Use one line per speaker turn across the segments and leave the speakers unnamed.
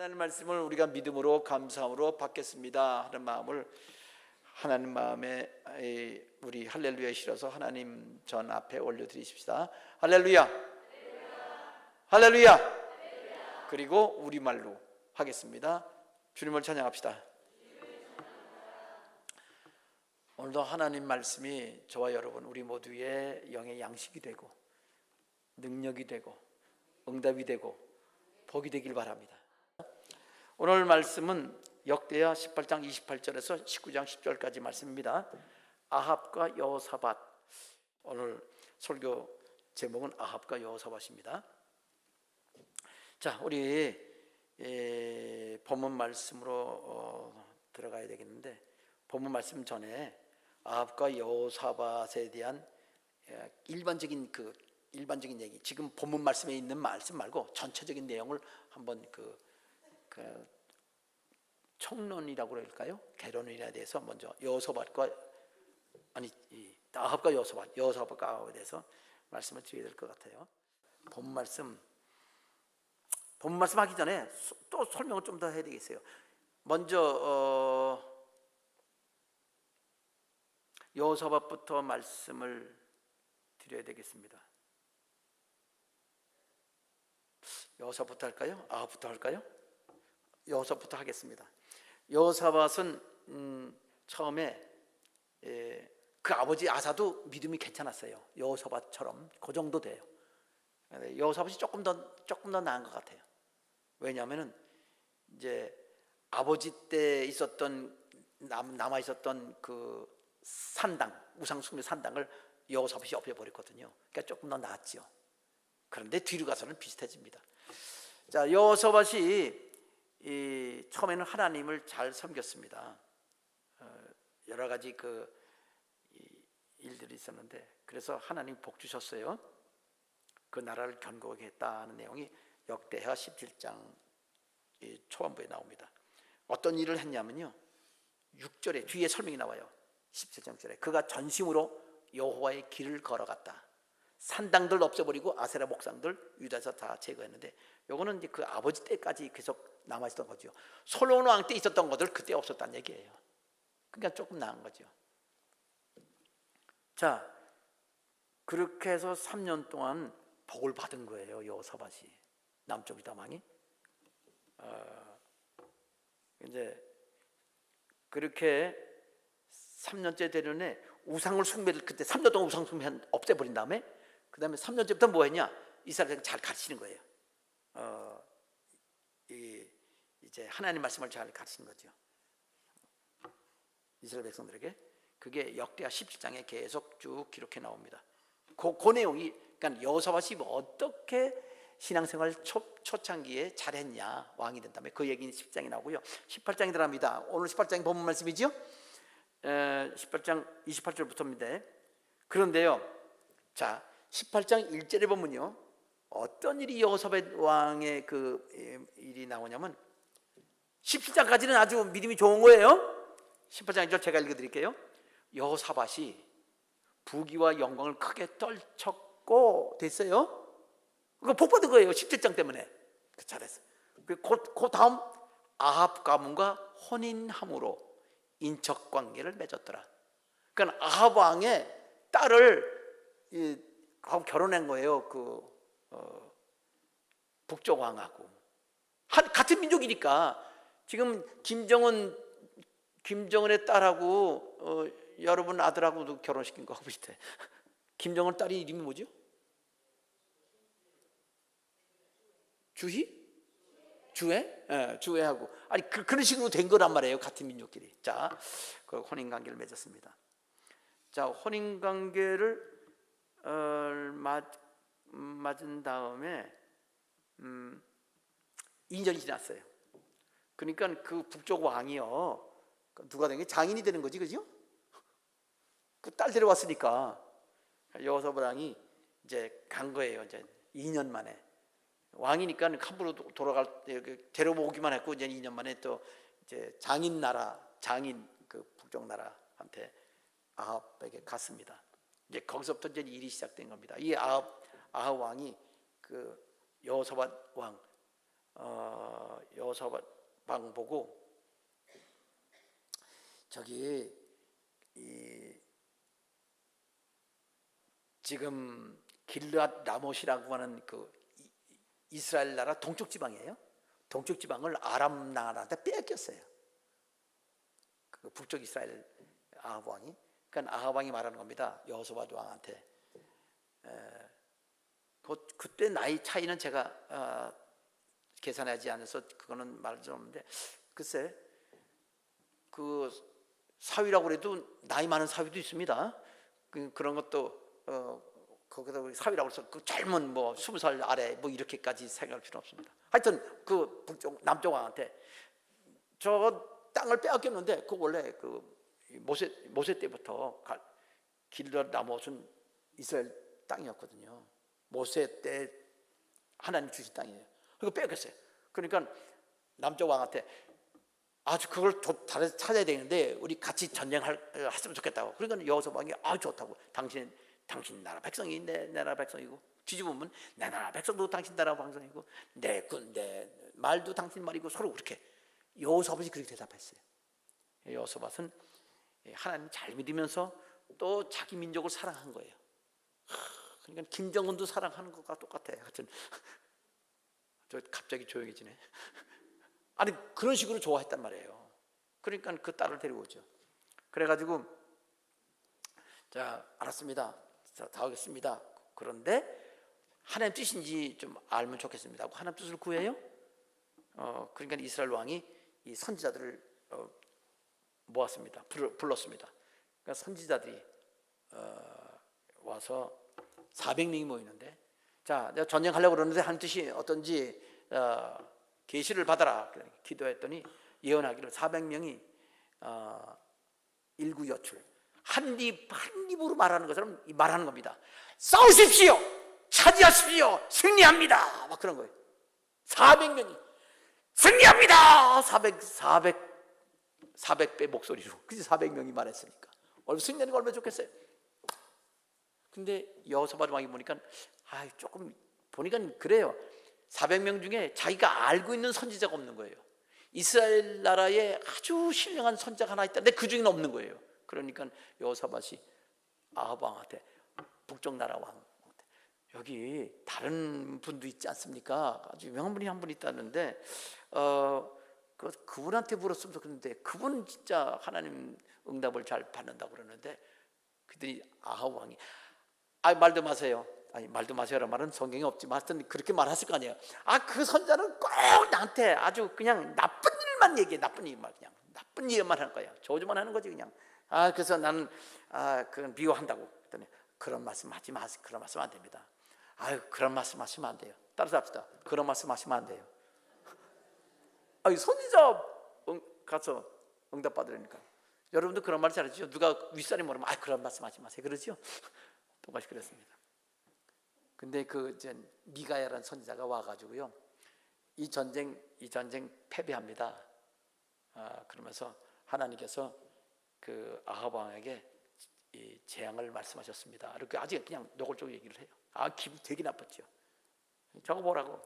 하나님 말씀을 우리가 믿음으로 감사함으로 받겠습니다 하는 마음을 하나님 마음에 우리 할렐루야에 실어서 하나님 전 앞에 올려드리십시다. 할렐루야, 할렐루야. 그리고 우리말로 하겠습니다. 주님을 찬양합시다. 오늘도 하나님 말씀이 저와 여러분 우리 모두의 영의 양식이 되고 능력이 되고 응답이 되고 복이 되길 바랍니다. 오늘 말씀은 역대하 18장 28절에서 19장 10절까지 말씀입니다. 아합과 여호사밧. 오늘 설교 제목은 아합과 여호사밧입니다. 자, 우리 본문 말씀으로 들어가야 되겠는데, 본문 말씀 전에 아합과 여호사밧에 대한 일반적인 얘기, 지금 본문 말씀에 있는 말씀 말고 전체적인 내용을 한번 총론이라고 그럴까요? 개론에 대해서 먼저 아합과 여호사밧과 아합에 대해서 말씀을 드려야 될 것 같아요. 본문 말씀 하기 전에 또 설명을 좀 더 해야 되겠어요. 먼저 여호사밧부터 말씀을 드려야 되겠습니다. 여호사밧부터 할까요? 아합부터 할까요? 여호사밧부터 하겠습니다. 여호사밧은 처음에 그 아버지 아사도 믿음이 괜찮았어요. 여호사밧처럼 그 정도 돼요. 여호사밧이 조금 더 나은 것 같아요. 왜냐하면은 이제 아버지 때 있었던 남아 있었던 그 산당, 우상 숭배 산당을 여호사밧이 없애버렸거든요. 그러니까 조금 더 나았죠. 그런데 뒤로 가서는 비슷해집니다. 자, 여호사밧이 처음에는 하나님을 잘 섬겼습니다. 여러 가지 일들이 있었는데, 그래서 하나님 복 주셨어요. 그 나라를 견고하게 했다는 내용이 역대하 17장 초반부에 나옵니다. 어떤 일을 했냐면요, 6절에 뒤에 설명이 나와요. 17장 6절에 그가 전심으로 여호와의 길을 걸어갔다. 산당들 없애버리고 아세라 목상들 유다에서 다 제거했는데, 요거는 이제 그 아버지 때까지 계속 남아있었던 거죠. 솔로몬 왕 때 있었던 것들 그때 없었다는 얘기예요. 그러니까 조금 나은 거죠. 자, 그렇게 해서 3년 동안 복을 받은 거예요. 여호사밧이, 남쪽 유다 왕이. 이제 그렇게 3년째 되려네 우상을 숭배를, 그때 3년 동안 우상 숭배 없애버린 다음에, 그 다음에 3년째부터 뭐 했냐? 이스라엘을 잘 가르치는 거예요. 이제 하나님 말씀을 잘 가르치는 거죠. 이스라엘 백성들에게. 그게 역대하 17장에 계속 쭉 기록해 나옵니다. 그 내용이, 그러니까 여호사밧이 어떻게 신앙생활 초창기에 잘했냐, 왕이 된 다음에 그 얘기는 10장에 나오고요. 18장에 들어갑니다. 오늘 18장이 본문 말씀이죠. 18장 28절부터입니다. 그런데요, 자, 18장 1절에 보면요, 어떤 일이 여호사밧 왕의 그 일이 나오냐면, 17장까지는 아주 믿음이 좋은 거예요. 18장 1절 제가 읽어드릴게요. 여호사밧이 부귀와 영광을 크게 떨쳤고 됐어요. 그거 복 받은 거예요. 17장 때문에. 잘했어. 그 다음 아합 가문과 혼인함으로 인척관계를 맺었더라. 그러니까 아합 왕의 딸을 하고 결혼한 거예요. 북쪽 왕하고. 같은 민족이니까. 지금 김정은의 딸하고 여러분 아들하고도 결혼시킨 거하고 비슷해. 김정은 딸이 이름이 뭐죠? 주혜? 네, 주혜하고. 아니, 그런 식으로 된 거란 말이에요. 같은 민족끼리. 자, 그 혼인관계를 맺었습니다. 자, 혼인관계를 맞은 다음에 2년이 지났어요. 그러니까 그 북쪽 왕이요, 누가 된 게 장인이 되는 거지, 그죠? 그 딸 데려왔으니까 여호사밧 왕이 이제 간 거예요. 이제 2년 만에. 왕이니까 함부로 데려오기만 했고, 이제 2년 만에 또 이제 장인 그 북쪽 나라한테 아합에게 갔습니다. 이제 거기서부터 이제 일이 시작된 겁니다. 이 아합 왕이 그 여호사밧 왕 여호사밧 보고 저기 지금 길르앗 라못이라고 하는 그 이스라엘 나라 동쪽 지방이에요. 동쪽 지방을 아람 나라한테 빼앗겼어요. 그 북쪽 이스라엘 아합 왕이. 그러니까 아합 왕이 말하는 겁니다. 여호사밧 왕한테. 그때 나이 차이는 제가 계산하지 않아서 그거는 말 좀 없는데, 글쎄 그 사위라고 해도 나이 많은 사위도 있습니다. 그런 것도 거기다 사위라고 해서 그 젊은 뭐 20살 아래 뭐 이렇게까지 생각할 필요 없습니다. 하여튼 그 북쪽 남쪽 왕한테 저 땅을 빼앗겼는데, 그 원래 그 모세 때부터 길르앗 라못은 이스라엘 땅이었거든요. 모세 때 하나님 주신 땅이에요. 그거 빼앗겼어요. 그러니까 남쪽 왕한테 아주 그걸 찾아야 되는데 우리 같이 전쟁했으면 좋겠다고. 그러니까 여호사밧 왕이 좋다고. 당신 나라 백성이 내 나라 백성이고, 뒤집으면 내 나라 백성도 당신 나라 백성이고, 내 말도 당신 말이고, 서로 그렇게 여호사밧이 그렇게 대답했어요. 여호사밧은 하나님 잘 믿으면서 또 자기 민족을 사랑한 거예요. 그러니까 김정은도 사랑하는 것과 똑같아요. 하여튼 저 갑자기 조용해지네. 아니 그런 식으로 좋아했단 말이에요. 그러니까 그 딸을 데리고 오죠. 그래가지고 자 알았습니다. 자 다 하겠습니다. 그런데 하나님 뜻인지 좀 알면 좋겠습니다 하고 하나님 뜻을 구해요. 그러니까 이스라엘 왕이 이 선지자들을 모았습니다. 불렀습니다. 그러니까 선지자들이 와서 400명이 모이는데, 자 내가 전쟁하려고 그러는데 하나님 뜻이 어떤지 계시를 받아라. 기도했더니 예언하기를 400명이 일구여출 한 입으로 말하는 것처럼 말하는 겁니다. 싸우십시오, 차지하십시오, 승리합니다. 막 그런 거예요. 400명이 승리합니다. 400배 목소리로. 그치 400명이 말했으니까 얼마나 승리하는 거 얼마나 좋겠어요. 근데 여호사밧 왕이 보니까 조금 보니까 그래요. 400명 중에 자기가 알고 있는 선지자가 없는 거예요. 이스라엘 나라에 아주 신령한 선지자가 하나 있다는데 그 중에는 없는 거예요. 그러니까 여호사밧이 아합 왕한테, 북쪽 나라 왕한테, 여기 다른 분도 있지 않습니까? 아주 유명한 분이 한 분 있다는데 그분한테 물었으면 좋겠는데, 그분 진짜 하나님 응답을 잘 받는다고 그러는데, 그들이 아합 왕이 말도 마세요. 말도 마세요라는 말은 성경에 없지만 하여튼 그렇게 말했을 거 아니에요. 그 선자는 꼭 나한테 아주 그냥 나쁜 일만 얘기해. 나쁜 일만, 그냥 나쁜 일만 하는 거예요. 저주만 하는 거지 그냥. 그래서 나는 그건 미워한다고 했더니, 그런 말씀 하지 마세요. 그런 말씀 안 됩니다. 그런 말씀 하시면 안 돼요. 따라서 합시다. 그런 말씀 하시면 안 돼요. 선지자 가서 응답 받으려니까. 여러분도 그런 말 잘하시죠? 누가 윗사람이 뭐라면 그런 말씀 하지 마세요 그러죠? 똑같이 그랬습니다. 근데 이제 미가야라는 선지자가 와가지고요, 이 전쟁 패배합니다. 그러면서 하나님께서 그 아합 왕에게 이 재앙을 말씀하셨습니다. 이렇게 아직 그냥 노골적으로 얘기를 해요. 기분 되게 나빴죠. 저거 뭐라고?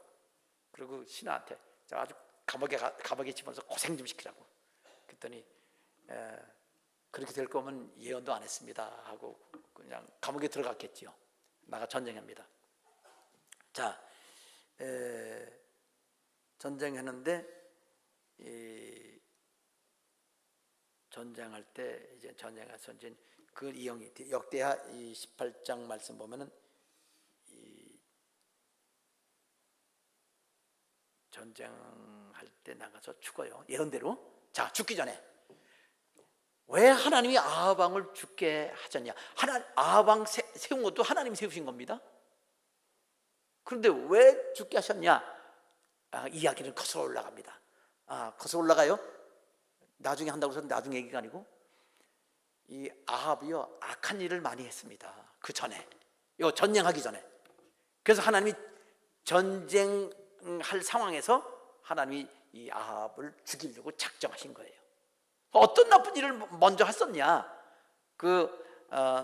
그리고 신하한테 아주 감옥에 집어넣어서 고생 좀 시키라고. 그랬더니 그렇게 될 거면 예언도 안 했습니다 하고 그냥 감옥에 들어갔겠지요. 나가 전쟁합니다. 자, 전쟁했는데 전쟁할 때 이제 전쟁에서 이제 그 이영이 역대하 18장 말씀 보면은 전쟁할 때 나가서 죽어요. 예언대로. 자, 죽기 전에 왜 하나님이 아합 왕을 죽게 하셨냐? 아합 왕 세운 것도 하나님이 세우신 겁니다. 그런데 왜 죽게 하셨냐? 이야기는 거슬러 올라갑니다. 거슬러 올라가요. 나중에 한다고 해서 나중에 얘기가 아니고, 이 아합이요 악한 일을 많이 했습니다. 그 전에, 전쟁하기 전에. 그래서 하나님이 전쟁할 상황에서 하나님이 이 아합을 죽이려고 작정하신 거예요. 어떤 나쁜 일을 먼저 했었냐?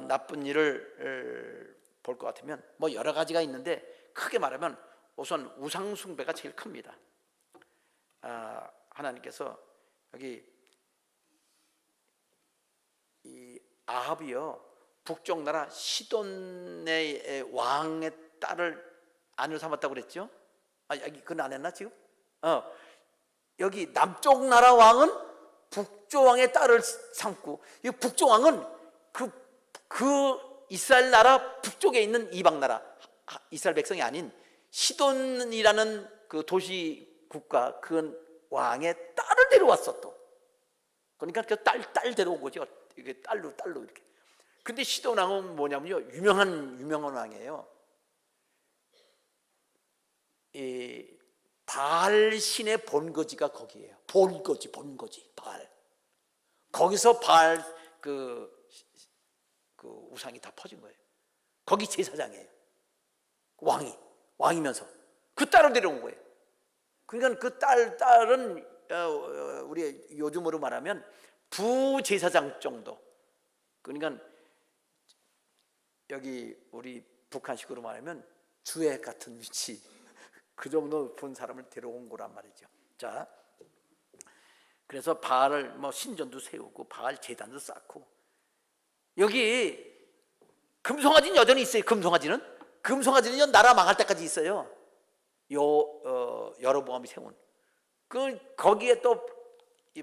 나쁜 일을 볼 것 같으면 뭐 여러 가지가 있는데, 크게 말하면 우선 우상 숭배가 제일 큽니다. 하나님께서 여기 이 아합이요 북쪽 나라 시돈의 왕의 딸을 아내로 삼았다고 그랬죠? 여기 그건 안 했나 지금? 여기 남쪽 나라 왕은 북쪽 왕의 딸을 삼고, 이 북쪽 왕은 그 이스라엘 나라 북쪽에 있는 이방 나라, 이스라엘 백성이 아닌 시돈이라는 그 도시 국가 그 왕의 딸을 데려왔어 또. 그러니까 그 딸 데려온 거죠. 이게 딸로 이렇게. 근데 시돈 왕은 뭐냐면요, 유명한 왕이에요. 이 바알 신의 본거지가 거기에요. 본거지 바알. 거기서 바알 그 우상이 다 퍼진 거예요. 거기 제사장이에요. 왕이면서 그 딸을 데려온 거예요. 그러니까 그 딸은 우리 요즘으로 말하면 부제사장 정도. 그러니까 여기 우리 북한식으로 말하면 주애 같은 위치, 그 정도 본 사람을 데려온 거란 말이죠. 자, 그래서 바알을 뭐 신전도 세우고 바알 제단도 쌓고, 여기 금송아지는 여전히 있어요. 금송아지는 나라 망할 때까지 있어요. 여로보암이 세운 거기에 또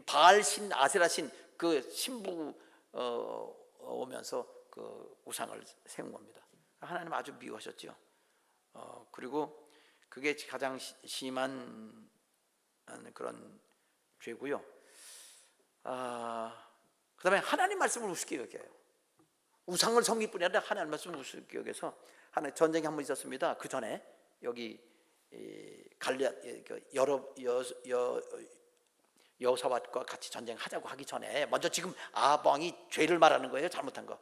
바알 신, 아세라 신 그 신부 오면서 그 우상을 세운 겁니다. 하나님 아주 미워하셨죠. 그리고 그게 가장 심한 그런 죄고요. 그다음에 하나님 말씀을 우습게 여겨요. 우상을 섬길 뿐이 아니라 하나님 말씀을 우습게 여겨서 전쟁이 한 번 있었습니다. 그 전에 여기 여호사밧과 같이 전쟁하자고 하기 전에 먼저 지금 아합 왕이 죄를 말하는 거예요. 잘못한 거.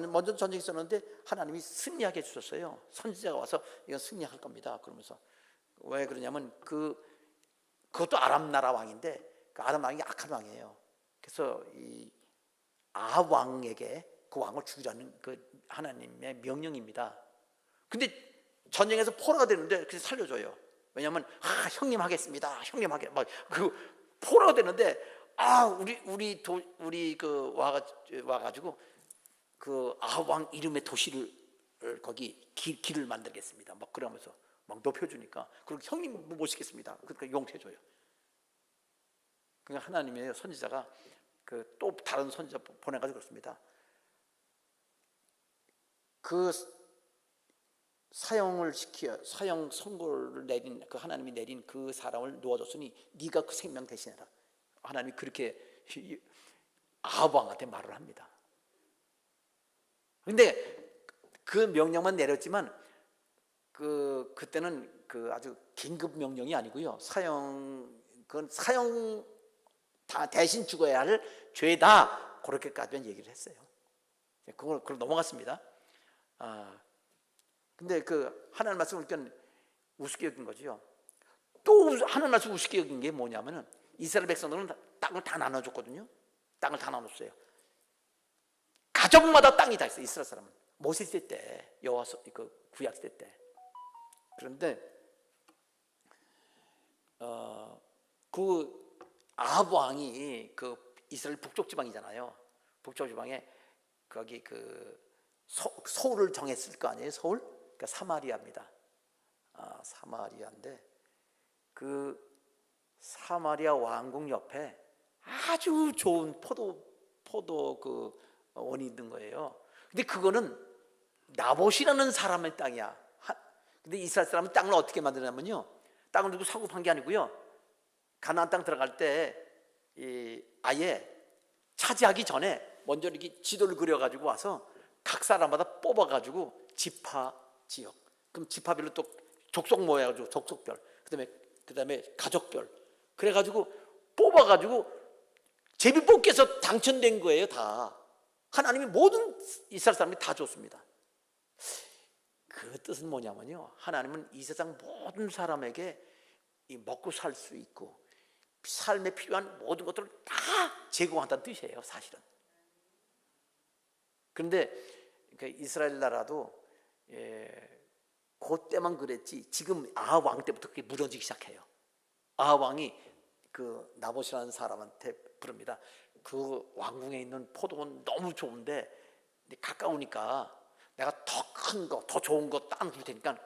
먼저 전쟁이 있었는데 하나님이 승리하게 해주셨어요. 선지자가 와서 이건 승리할 겁니다. 그러면서 왜 그러냐면 그것도 아람 나라 왕인데 그 아람 왕이 악한 왕이에요. 그래서 이 아합 왕에게 그 왕을 죽이라는 그 하나님의 명령입니다. 근데 전쟁에서 포로가 되는데 그래서 살려줘요. 왜냐하면 형님 하겠습니다. 형님 하게 막 그 포로가 되는데 우리 그 와가지고 그 아합 왕 이름의 도시를 거기 길을 만들겠습니다. 막 그러면서 막 높여주니까, 그리고 형님 모시겠습니다. 그러니까 용서해줘요. 그러니까 하나님의 선지자가 그 또 다른 선지자 보내가지고 그렇습니다. 그 사형 선고를 내린 그 하나님이 내린 그 사람을 놓아줬으니 네가 그 생명 대신해라. 하나님이 그렇게 아합 왕한테 말을 합니다. 근데 그 명령만 내렸지만 그때는 그 아주 긴급 명령이 아니고요. 그건 사형 다 대신 죽어야 할 죄다, 그렇게까지는 얘기를 했어요. 그걸 넘어갔습니다. 근데 그 하나님 말씀을 그러니까 우습게 여긴 거죠. 또 하나님 말씀 우습게 여긴 게 뭐냐면은 이스라엘 백성들은 땅을 다 나눠줬거든요. 땅을 다 나눴어요. 가족마다 땅이 다 있어요. 이스라엘 사람은 모세시 때, 여호와서 그 구약 시대 때. 그런데 그 아합 왕이 그 이스라엘 북쪽 지방이잖아요. 북쪽 지방에 거기 그 서울을 정했을 거 아니에요. 서울? 그러니까 사마리아입니다. 사마리아인데 그 사마리아 왕궁 옆에 아주 좋은 포도 그 원이 있는 거예요. 근데 그거는 나봇이라는 사람의 땅이야. 근데 이스라엘 사람은 땅을 어떻게 만드냐면요, 땅을 두고 사고 판 게 아니고요, 가나안 땅 들어갈 때 아예 차지하기 전에 먼저 이렇게 지도를 그려가지고 와서 각 사람마다 뽑아가지고 지파 지역, 그럼 지파별로 또 족속 모여가지고 족속별, 그다음에 가족별, 그래가지고 뽑아가지고 제비 뽑기에서 당첨된 거예요. 다 하나님이 모든 이스라엘 사람이 다 줬습니다. 그 뜻은 뭐냐면요, 하나님은 이 세상 모든 사람에게 먹고 살 수 있고 삶에 필요한 모든 것들을 다 제공한다는 뜻이에요, 사실은. 그런데 이스라엘 나라도 그때만 그랬지 지금 아합 왕 때부터 그게 무너지기 시작해요. 아합 왕이 그 나봇이라는 사람한테 부릅니다. 그 왕궁에 있는 포도는 너무 좋은데 가까우니까 내가 더 큰 거, 더 좋은 거 땅 줄 테니까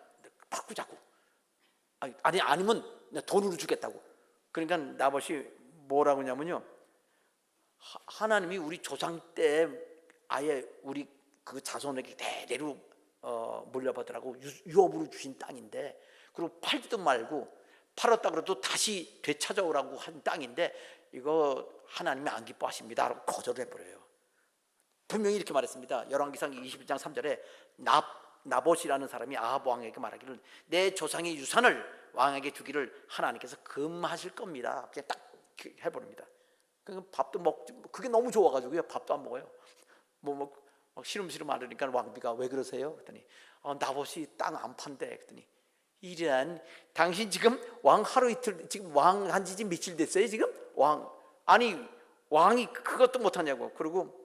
바꾸자고. 아니면 내가 돈으로 주겠다고. 그러니까 나봇이 뭐라고 하냐면요, 하나님이 우리 조상 때 아예 우리 그 자손에게 대대로 물려받으라고 유업으로 주신 땅인데, 그리고 팔지도 말고, 팔았다 그래도 다시 되찾아오라고 한 땅인데 이거 하나님이 안 기뻐하십니다 라고 거절을 해버려요. 분명히 이렇게 말했습니다. 열왕기상 21장 3절에 나봇이라는 사람이 아합 왕에게 말하기를 내 조상의 유산을 왕에게 주기를 하나님께서 금하실 겁니다. 그냥 딱 해버립니다. 밥도 먹지, 그게 너무 좋아가지고요 밥도 안 먹어요. 시름시름 하려니까 왕비가 왜 그러세요? 그랬더니 나봇이 땅 안 판대. 그랬더니 이란, 당신 지금 왕 하루 이틀, 지금 왕 한 지 며칠 됐어요 지금? 왕이 그것도 못하냐고. 그리고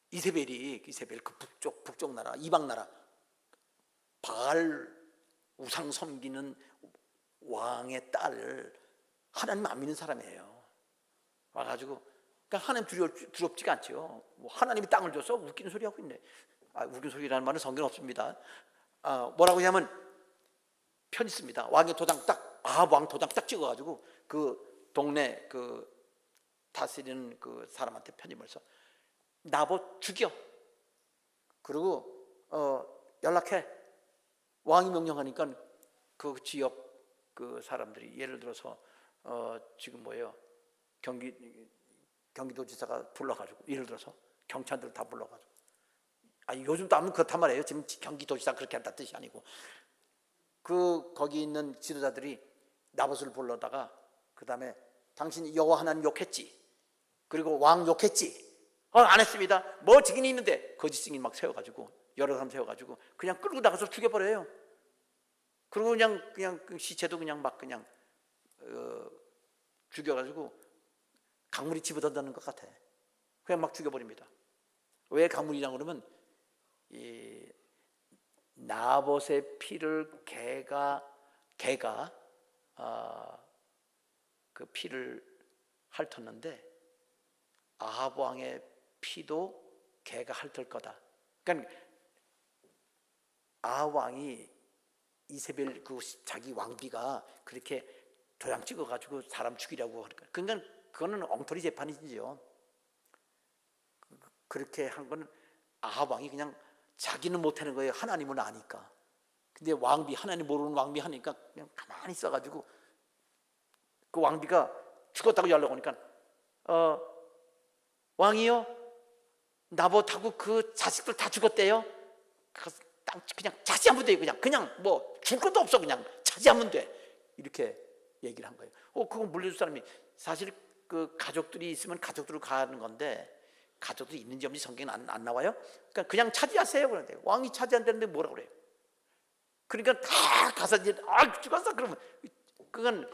이세벨 그 북쪽 나라, 이방 나라 바알 우상 섬기는 왕의 딸을 하나님 안 믿는 사람이에요. 와가지고 그러니까 하나님 두렵지가 않죠. 하나님이 땅을 줘서 웃기는 소리 하고 있네. 웃기는 소리라는 말은 성경에 없습니다. 뭐라고 하냐면 편지 씁니다. 왕의 도장 딱, 아합 왕 도장 딱 찍어가지고 그 동네 그 다스리는 그 사람한테 편지를 써. 나봇 죽여. 그리고 연락해. 왕이 명령하니까 그 지역 그 사람들이, 예를 들어서 지금 뭐예요, 경기도지사가 불러가지고, 예를 들어서 경찰들 다 불러가지고, 요즘도 아무 그렇단 말이에요. 지금 경기도지사 그렇게 한다는 뜻이 아니고, 거기 있는 지도자들이 나봇을 불러다가 그 다음에 당신 여호와 하나님 욕했지, 그리고 왕 욕했지. 안 했습니다. 뭐 증인이 있는데, 거짓 증인 막 세워가지고, 여러 사람 세워가지고 그냥 끌고 나가서 죽여버려요. 그리고 그냥 그 시체도 그냥 죽여가지고 강물이 집어던지는 것 같아. 그냥 막 죽여버립니다. 왜 강물이냐 그러면 이 나봇의 피를 개가 그 피를 핥았는데 아합 왕의 피도 개가 핥을 거다. 그러니까 아합 왕이 이세벨 그 자기 왕비가 그렇게 도장 찍어가지고 사람 죽이려고 하니까, 그러니까 그거는 엉터리 재판이지요. 그렇게 한 거는 아합 왕이 그냥 자기는 못하는 거예요. 하나님은 아니까. 근데 하나님 모르는 왕비 하니까 그냥 가만히 있어가지고, 그 왕비가 죽었다고 연락 오니까 왕이요, 나봇하고 그 자식들 다 죽었대요. 그냥 차지하면 돼. 그냥 뭐 줄 것도 없어. 그냥 차지하면 돼. 이렇게 얘기를 한 거예요. 그건 물려줄 사람이, 사실 그 가족들이 있으면 가족들로 가는 건데, 가족들이 있는지 없는지 성경에 안 나와요. 그러니까 그냥 차지하세요. 그런데 왕이 차지한다는데 뭐라 그래요? 그러니까 다 가서 이제 죽었어. 그러면 그건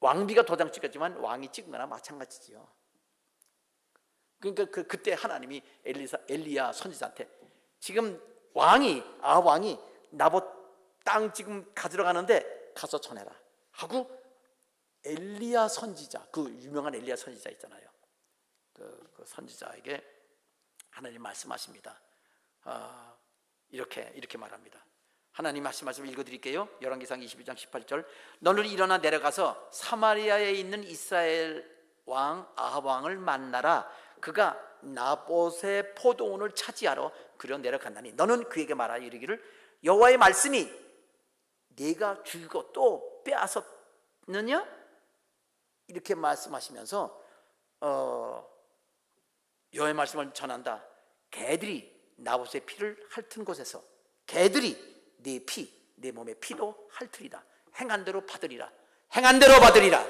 왕비가 도장 찍었지만 왕이 찍은 거나 마찬가지지요. 그러니까 그때 하나님이 엘리야 선지자한테, 지금 아합 왕이 나봇 땅 지금 가지러 가는데 가서 전해라 하고, 엘리야 선지자, 그 유명한 엘리야 선지자 있잖아요. 그 선지자에게 하나님 말씀하십니다. 이렇게 말합니다. 하나님 말씀을 읽어드릴게요. 열왕기상 22장 18절. 너는 일어나 내려가서 사마리아에 있는 이스라엘 왕 아합 왕을 만나라. 그가 나봇의 포도원을 차지하러 그려 내려간다니 너는 그에게 말하여 이르기를 여호와의 말씀이 네가 죽이고 또 빼앗았느냐? 이렇게 말씀하시면서 여호와의 말씀을 전한다. 개들이 나봇의 피를 핥은 곳에서 개들이 네 몸의 피도 핥으리라. 행한 대로 받으리라. 행한 대로 받으리라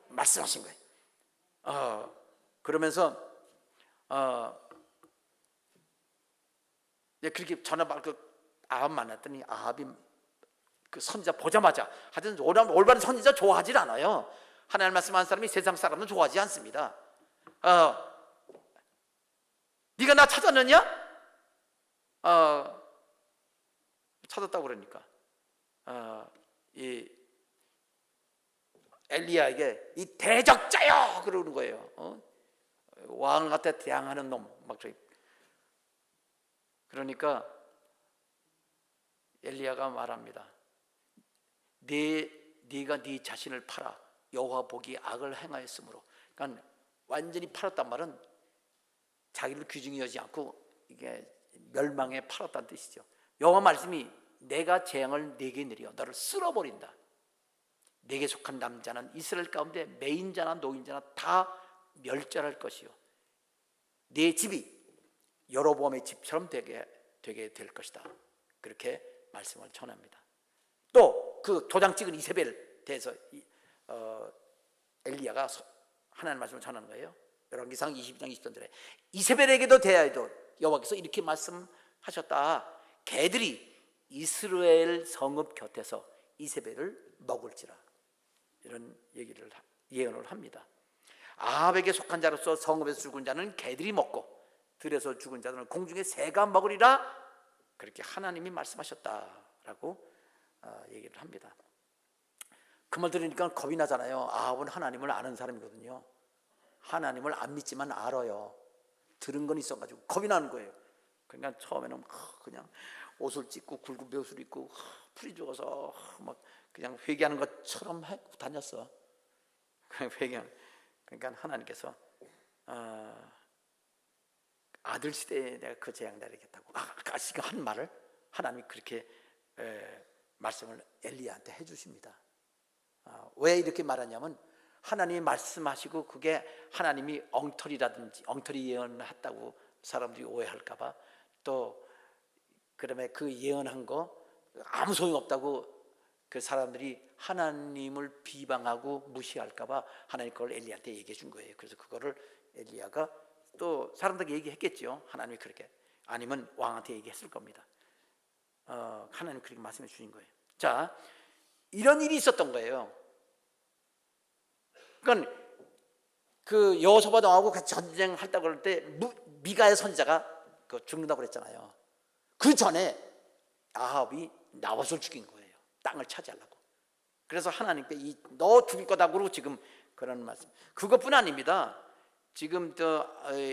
말씀하신 거예요. 그러면서 그렇게 아합 만났더니 아합이 그 선지자 보자마자, 하여튼 올바른 선지자 좋아하질 않아요. 하나님 말씀하는 사람이 세상 사람은 좋아하지 않습니다. 네가 나 찾았느냐? 찾았다고 그러니까 이 엘리야에게 이 대적자여 그러는 거예요. 왕한테 대항하는 놈 막. 그러니까 엘리야가 말합니다. 네가 네 자신을 팔아 여호와 보기 악을 행하였으므로. 그러니까 완전히 팔았단 말은 자기를 귀중히 여지 않고 이게 멸망에 팔았다는 뜻이죠. 여호와 말씀이 내가 재앙을 네게 내려 너를 쓸어버린다. 네게 속한 남자는 이스라엘 가운데 매인자나 노인자나 다 멸절할 것이요 네 집이 여로보암의 집처럼 되게 될 것이다. 그렇게 말씀을 전합니다. 또 그 도장 찍은 이세벨 대해서 엘리야가 하나님 말씀을 전하는 거예요. 열왕기상 22장 20절에 이세벨에게도 대하여도 여호와께서 이렇게 말씀하셨다. 개들이 이스라엘 성읍 곁에서 이세벨을 먹을지라. 이런 얘기를 예언을 합니다. 아합에게 속한 자로서 성읍에서 죽은 자는 개들이 먹고 들에서 죽은 자들은 공중의 새가 먹으리라. 그렇게 하나님이 말씀하셨다라고 얘기를 합니다. 그 말 들으니까 겁이 나잖아요. 아합은 하나님을 아는 사람이거든요. 하나님을 안 믿지만 알아요. 들은 건 있어가지고 겁이 나는 거예요. 그러니까 처음에는 그냥 옷을 찢고 굵은 벼슬 입고 풀이 죽어서 막 그냥 회개하는 것처럼 하고 다녔어. 그러니까 하나님께서 아들 시대에 내가 그 재앙 내리겠다고 아까 한 말을 하나님이 그렇게 말씀을 엘리야한테 해주십니다. 왜 이렇게 말하냐면 하나님이 말씀하시고 그게 하나님이 엉터리라든지 엉터리 예언했다고 사람들이 오해할까봐, 또 그다음에 그 예언한 거 아무 소용없다고 그 사람들이 하나님을 비방하고 무시할까봐 하나님 그걸 엘리야한테 얘기해 준 거예요. 그래서 그거를 엘리야가 또 사람들에게 얘기했겠죠. 하나님이 그렇게, 아니면 왕한테 얘기했을 겁니다. 하나님 그렇게 말씀해 주신 거예요. 자, 이런 일이 있었던 거예요. 그러니까 그 여호사밧 왕하고 같이 전쟁했다고 그럴 때 미가의 선지자가 죽는다고 그랬잖아요. 그 전에 아합이 나봇을 죽인 거예요. 땅을 차지하려고. 그래서 하나님께 너 죽일 거다 그러고 지금 그런 말씀. 그것뿐 아닙니다. 지금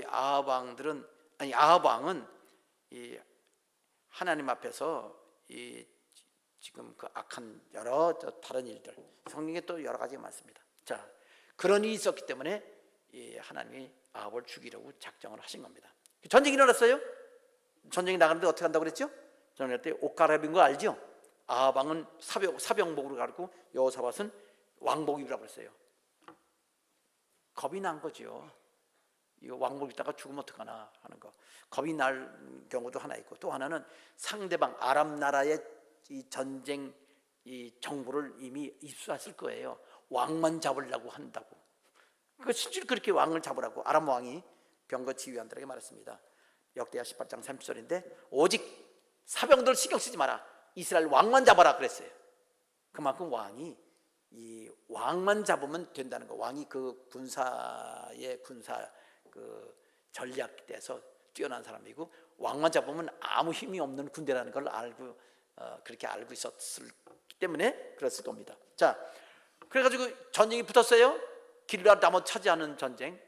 아합 왕은 이 하나님 앞에서 지금 그 악한 여러 다른 일들, 성경에 또 여러 가지가 많습니다. 자, 그런 일이 있었기 때문에 하나님이 아합을 죽이려고 작정을 하신 겁니다. 전쟁이 일어났어요. 전쟁이 나가는데 어떻게 한다고 그랬죠? 전쟁 때 옷 갈아입은 거 알죠? 아합 왕은 사병복으로 가르고 여호사밧은 왕복 입으라고 그랬어요. 겁이 난 거죠. 이거 왕복 입다가 죽으면 어떡하나 하는 거. 겁이 날 경우도 하나 있고, 또 하나는 상대방 아람 나라의 이 전쟁 정보를 이미 입수했을 거예요. 왕만 잡으려고 한다고. 실제로 그렇게 왕을 잡으라고 아람 왕이 병거 지휘관들에게 말했습니다. 역대하 18장 30절인데 오직 사병들 신경 쓰지 마라. 이스라엘 왕만 잡아라 그랬어요. 그만큼 왕이 이 왕만 잡으면 된다는 거. 왕이 그 군사 그 전략에서 뛰어난 사람이고, 왕만 잡으면 아무 힘이 없는 군대라는 걸 알고 그렇게 알고 있었기 때문에 그랬을 겁니다. 자, 그래가지고 전쟁이 붙었어요. 길르앗 라못 차지하는 전쟁.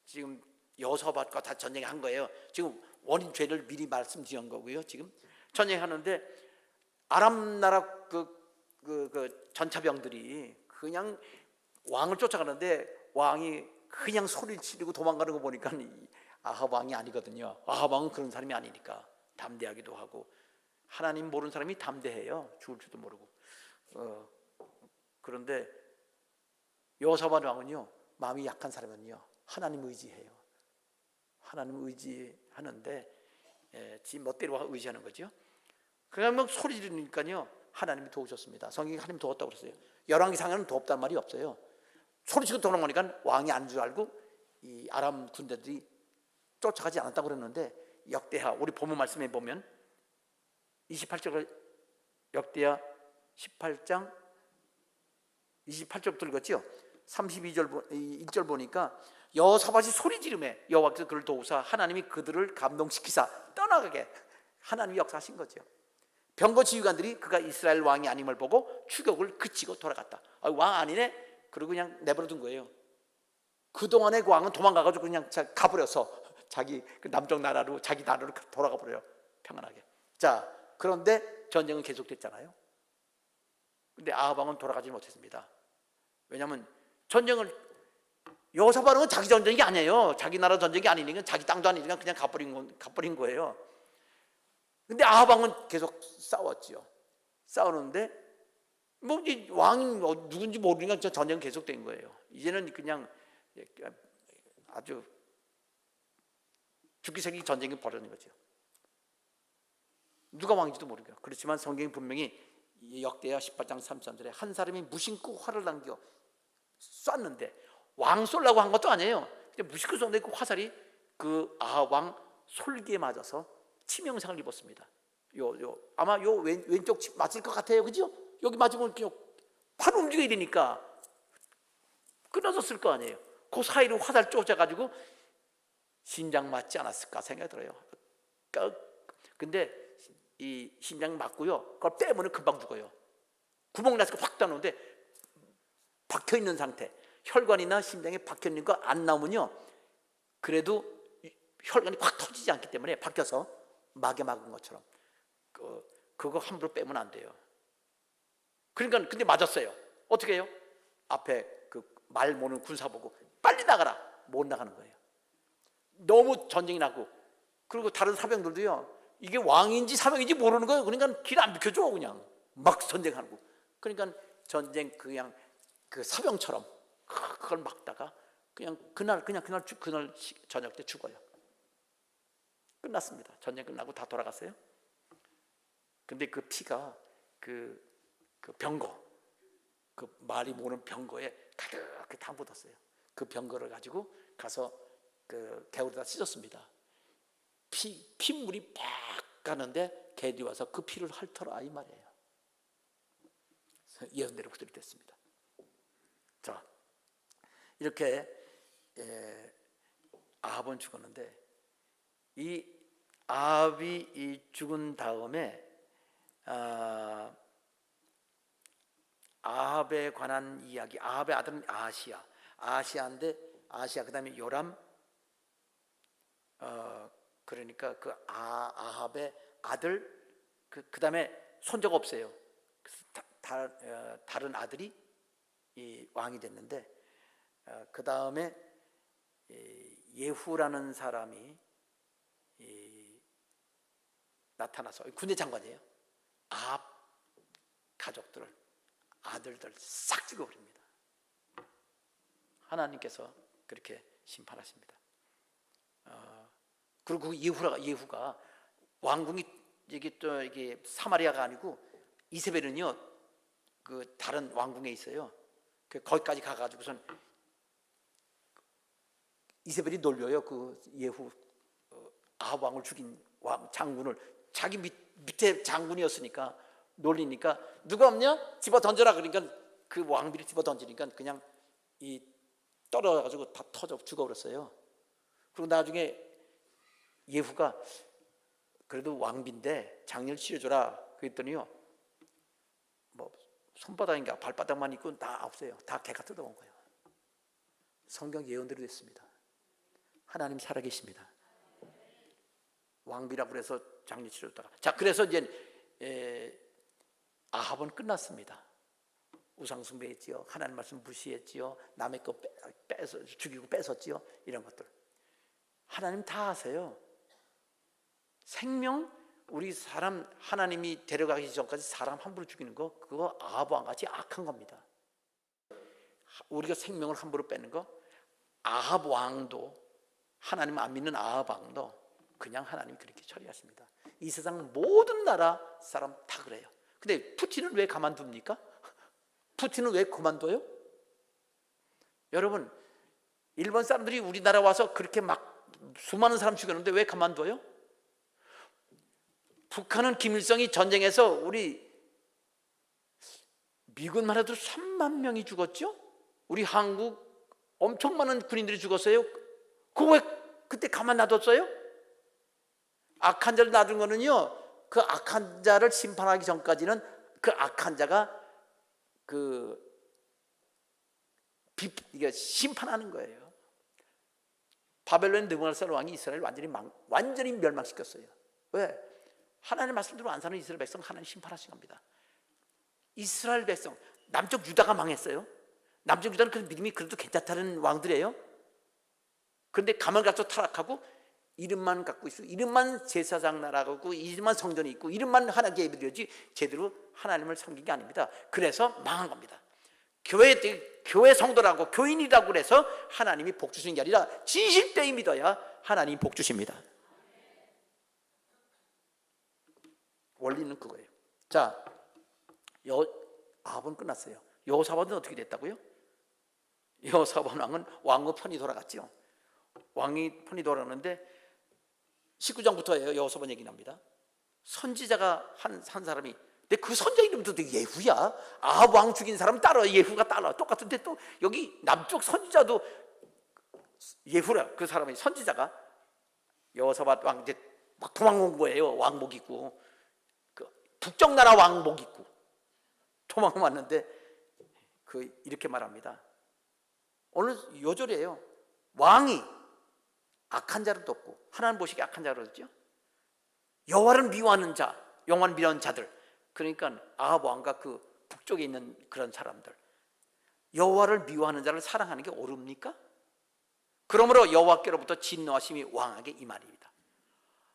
지금 여호사밧과 다 전쟁한 거예요. 지금 원인 죄를 미리 말씀드린 거고요. 지금 전쟁하는데 아람 나라 그 전차병들이 그냥 왕을 쫓아가는데 왕이 그냥 소리 지르고 도망가는 거 보니까 아합 왕이 아니거든요. 아합 왕은 그런 사람이 아니니까 담대하기도 하고, 하나님 모르는 사람이 담대해요. 죽을 줄도 모르고. 그런데 여호사밧 왕은요, 마음이 약한 사람은요, 하나님 의지해요. 하나님 의지하는데 지 멋대로 의지하는 거죠. 그냥 막 소리 지르니까요, 하나님이 도우셨습니다. 성경에 하나님 도웠다고 그랬어요. 열왕기상에는 도웠단 말이 없어요. 소리치고 도망가니까 왕이 안 줄 알고 이 아람 군대들이 쫓아가지 않았다고 그랬는데, 역대하 우리 본문 말씀에 보면 28절, 역대하 18장 28절부터 읽었죠. 32절 1절 보니까 여호사밧이 소리 지르매 여호와께서 그를 도우사 하나님이 그들을 감동시키사 떠나가게 하나님이 역사하신 거죠. 병거 지휘관들이 그가 이스라엘 왕이 아님을 보고 추격을 그치고 돌아갔다. 왕 아니네? 그리고 그냥 내버려둔 거예요. 그동안의 그 왕은 도망가가지고 그냥 가버려서 자기 그 남쪽 나라로, 자기 나라로 돌아가 버려요. 평안하게. 자, 그런데 전쟁은 계속됐잖아요. 근데 아합 왕은 돌아가지 못했습니다. 왜냐하면 전쟁을, 여호사밧은 자기 전쟁이 아니에요. 자기 나라 전쟁이 아니니까, 자기 땅도 아니니까 그냥 가버린 거예요. 근데 아합 왕은 계속 싸웠지요. 싸우는데 뭐 이 왕이 누군지 모르니까 전쟁은 계속된 거예요. 이제는 그냥 아주 죽기 생기 전쟁이 벌어진 거죠. 누가 왕인지도 모르고요. 그렇지만 성경이 분명히 역대하 18장 33절에 한 사람이 무심코 활을 당겨 쐈는데, 왕 쏠라고 한 것도 아니에요. 근데 무심코 쐈는데 그 화살이 그 아합 왕 솔기에 맞아서 치명상을 입었습니다. 아마 왼쪽 맞을 것 같아요, 그죠? 여기 맞으면 팔 움직여야 되니까 끊어졌을 거 아니에요. 그 사이로 화살 쫓아가지고 심장 맞지 않았을까 생각이 들어요. 근데 이 심장 맞고요, 그걸 빼면 금방 죽어요. 구멍 나서 확 따는데 박혀 있는 상태, 혈관이나 심장에 박혀 있는 거 안 나오면요, 그래도 혈관이 확 터지지 않기 때문에 박혀서 막에 막은 것처럼 그거 함부로 빼면 안 돼요. 그러니까 근데 맞았어요. 어떻게 해요? 앞에 그 말 모는 군사 보고 빨리 나가라, 못 나가는 거예요. 너무 전쟁이 나고, 그리고 다른 사병들도요, 이게 왕인지 사병인지 모르는 거예요. 그러니까 길 안 비켜줘, 그냥 막 전쟁하고. 그러니까 전쟁 그냥 그 사병처럼 그걸 막다가 그냥 그날 저녁 때 죽어요. 끝났습니다. 전쟁 끝나고 다 돌아갔어요. 근데 그 피가 그 병거, 그 말이 모는 병거에 가득히 다 묻었어요. 그 병거를 가지고 가서 그 개울에다 씻었습니다. 핏물이 팍 가는데 개들이 와서 그 피를 핥더라, 이 말이에요. 예언대로 그들이 됐습니다. 자, 이렇게 아합은 죽었는데, 이 아합이 이 죽은 다음에 아합에 관한 이야기, 아합의 아들은 아시아인데, 아시아 그다음에 요람, 그러니까 그 아합의 아들, 그다음에 손자가 없어요. 다른 아들이 이 왕이 됐는데, 그 다음에 예후라는 사람이 나타나서, 군대 장관이에요. 아합 가족들을, 아들들 싹 죽여버립니다. 하나님께서 그렇게 심판하십니다. 그리고 예후가 왕궁이 이게 사마리아가 아니고 이세벨은요, 그 다른 왕궁에 있어요. 거기까지 가가지고선 이세벨이 놀려요. 그 예후 아합 왕을 죽인 장군을, 자기 밑에 장군이었으니까 놀리니까, 누가 없냐? 집어 던져라. 그러니까 그 왕비를 집어 던지니까 그냥 떨어져가지고 다 터져 죽어버렸어요. 그리고 나중에 예후가 그래도 왕비인데 장례를 치러줘라 그랬더니요, 뭐 손바닥인가 발바닥만 있고 다 없어요. 다 개가 뜯어온 거예요. 성경 예언대로 됐습니다. 하나님 살아계십니다. 왕비라고 그래서 장례 치러줬다가, 자, 그래서 이제 아합은 끝났습니다. 우상숭배했지요, 하나님 말씀 무시했지요, 남의 거 뺏어 죽이고 뺏었지요, 이런 것들 하나님 다 아세요. 생명, 우리 사람 하나님이 데려가기 전까지 사람 함부로 죽이는 거, 그거 아합 왕같이 악한 겁니다. 우리가 생명을 함부로 뺏는 거, 아합 왕도, 하나님 안 믿는 아합 왕도 그냥 하나님이 그렇게 처리하십니다. 이 세상 모든 나라 사람 다 그래요. 근데 푸틴은 왜 가만둡니까? 푸틴은 왜 그만둬요? 여러분, 일본 사람들이 우리나라 와서 그렇게 막 수많은 사람 죽였는데 왜 가만둬요? 북한은 김일성이 전쟁에서 우리 미군만 해도 3만 명이 죽었죠? 우리 한국 엄청 많은 군인들이 죽었어요. 그거 왜 그때 가만 놔뒀어요? 악한 자를 놔둔 거는요, 그 악한 자를 심판하기 전까지는 그 악한 자가 이게 심판하는 거예요. 바벨론 느부갓네살 왕이 이스라엘 완전히 멸망시켰어요. 왜? 하나님의 말씀대로 안 사는 이스라엘 백성 하나님 심판하신 겁니다. 이스라엘 백성, 남쪽 유다가 망했어요. 남쪽 유다는 그 믿음이 그래도 괜찮다는 왕들이에요. 그런데 가만 갖고 타락하고 이름만 갖고 있고, 이름만 제사장 나라고, 이름만 성전이 있고, 이름만 하나님께 예배드려야지 제대로 하나님을 섬긴 게 아닙니다. 그래서 망한 겁니다. 교회 성도라고 교인이라고 그래서 하나님이 복 주시는 게 아니라 진실되이 믿어야 하나님이 복 주십니다. 원리는 그거예요. 자, 아합은 끝났어요. 여호사밧은 어떻게 됐다고요? 여호사밧 왕은 왕의 편이 돌아갔죠. 왕이 편이 돌아가는데 19장부터예요. 여호사밧 얘기 납니다. 선지자가 한 사람이, 근데 그 선지자 이름도 예후야. 아합 왕 죽인 사람 따라, 예후가 따라 똑같은데, 또 여기 남쪽 선지자도 예후라. 그 사람이 선지자가 여호사밧 왕 이제 막 도망온 거예요. 왕복 입고, 그 북쪽 나라 왕복 입고 도망 왔는데 이렇게 말합니다. 오늘 요절이에요. 왕이 악한 자를 돕고, 하나님 보시기에 악한 자를 돕죠. 여호와를 미워하는 자, 여호와를 미워하는 자들, 그러니까 아합 왕과 그 북쪽에 있는 그런 사람들, 여호와를 미워하는 자를 사랑하는 게 옳습니까? 그러므로 여호와께로부터 진노하심이 왕에게 임하리이다.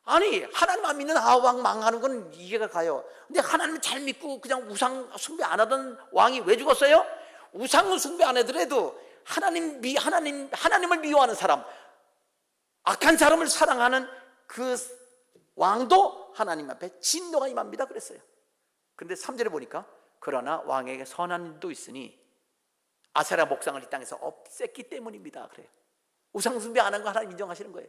아니, 하나님 안 믿는 아합 왕 망하는 건 이해가 가요. 근데 하나님을 잘 믿고 그냥 우상 숭배 안 하던 왕이 왜 죽었어요? 우상 숭배 안 하더라도 하나님을 미워하는 사람, 악한 사람을 사랑하는 그 왕도 하나님 앞에 진노가 임합니다 그랬어요. 그런데 3절에 보니까 그러나 왕에게 선한 일도 있으니 아세라 목상을 이 땅에서 없앴기 때문입니다 그래요. 우상 숭배 안 한 거 하나님 인정하시는 거예요.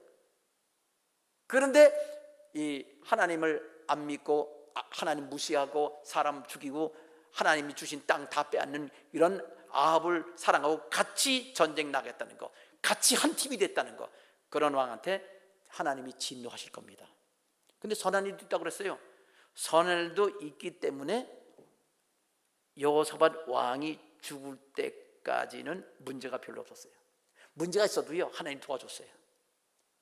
그런데 이 하나님을 안 믿고 하나님 무시하고 사람 죽이고 하나님이 주신 땅 다 빼앗는 이런 아합을 사랑하고 같이 전쟁 나겠다는 거, 같이 한 팀이 됐다는 거, 그런 왕한테 하나님이 진노하실 겁니다. 근데 선한 일도 있다고 그랬어요. 선한 일도 있기 때문에 여호사밧 왕이 죽을 때까지는 문제가 별로 없었어요. 문제가 있어도요, 하나님 도와줬어요.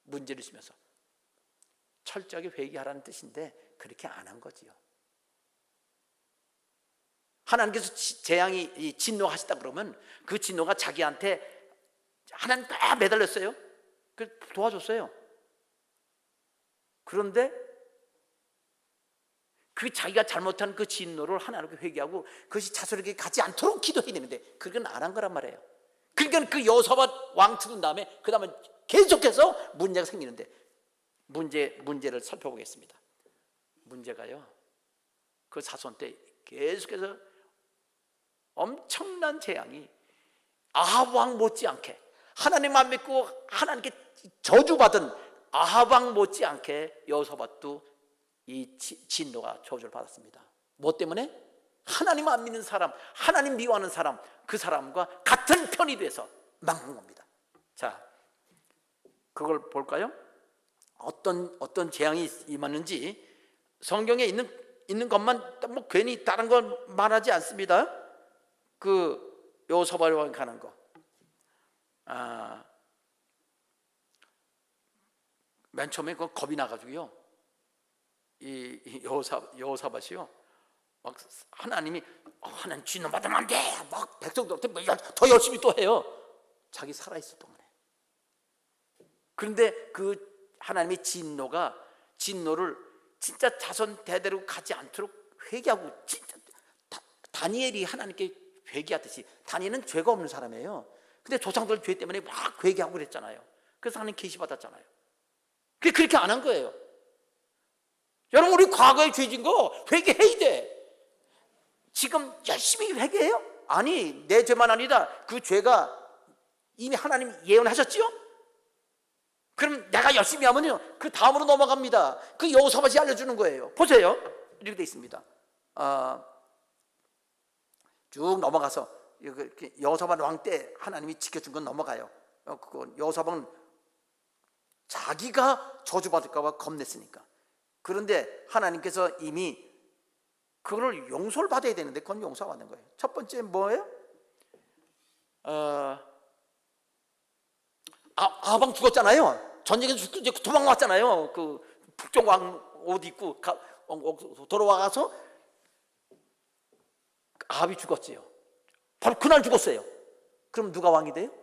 문제를 있으면서 철저하게 회개하라는 뜻인데 그렇게 안 한 거지요. 하나님께서 재앙이 진노하시다 그러면 그 진노가 자기한테 하나님 다 매달렸어요. 그 도와줬어요. 그런데 그 자기가 잘못한 그 진노를 하나님께 회개하고 그것이 자손에게 가지 않도록 기도해야 되는데 그건 안 한 거란 말이에요. 그러니까 그 여호사밧 왕 죽은 다음에 그 다음에 계속해서 문제가 생기는데, 문제를 살펴보겠습니다. 문제가요, 그 자손 때 계속해서 엄청난 재앙이 아합 왕 못지않게, 하나님 안 믿고 하나님께 저주받은 아합 왕 못지않게 여호사밧도 이 진노가 저주를 받았습니다. 뭐 때문에? 하나님 안 믿는 사람, 하나님 미워하는 사람, 그 사람과 같은 편이 돼서 망한 겁니다. 자, 그걸 볼까요? 어떤 재앙이 임하는지 성경에 있는 것만 뭐 괜히 다른 건 말하지 않습니다. 그 여호사밧 왕 가는 거, 맨 처음에 그 겁이 나가지고요, 이 여호사밧이요, 막 하나님이 하나님 진노 받으면 안 돼, 막 백성들한테 더 열심히 또 해요. 자기 살아 있을 동안에. 그런데 그 하나님의 진노를 진짜 자손 대대로 가지 않도록 회개하고, 진짜 다니엘이 하나님께 회개하듯이, 다니엘은 죄가 없는 사람이에요. 근데 조상들 죄 때문에 막 회개하고 그랬잖아요. 그래서 하나님 계시 받았잖아요. 그렇게 안 한 거예요. 여러분, 우리 과거에 죄진 거 회개해야 돼. 지금 열심히 회개해요? 아니, 내 죄만 아니라 그 죄가 이미 하나님 예언하셨지요? 그럼 내가 열심히 하면요, 그 다음으로 넘어갑니다. 그 여호사밧이 알려주는 거예요. 보세요, 이렇게 돼 있습니다. 쭉 넘어가서 여호사밧 왕 때 하나님이 지켜준 건 넘어가요. 여호사밧은 자기가 저주받을까 봐 겁냈으니까 그런데 하나님께서 이미 그거를 용서를 받아야 되는데 그건 용서가 안 된 거예요. 첫 번째 뭐예요? 아방 죽었잖아요. 전쟁에서 이제 도망왔잖아요. 그 북쪽왕 옷 입고 돌아와서 아합이 죽었지요. 바로 그날 죽었어요. 그럼 누가 왕이 돼요?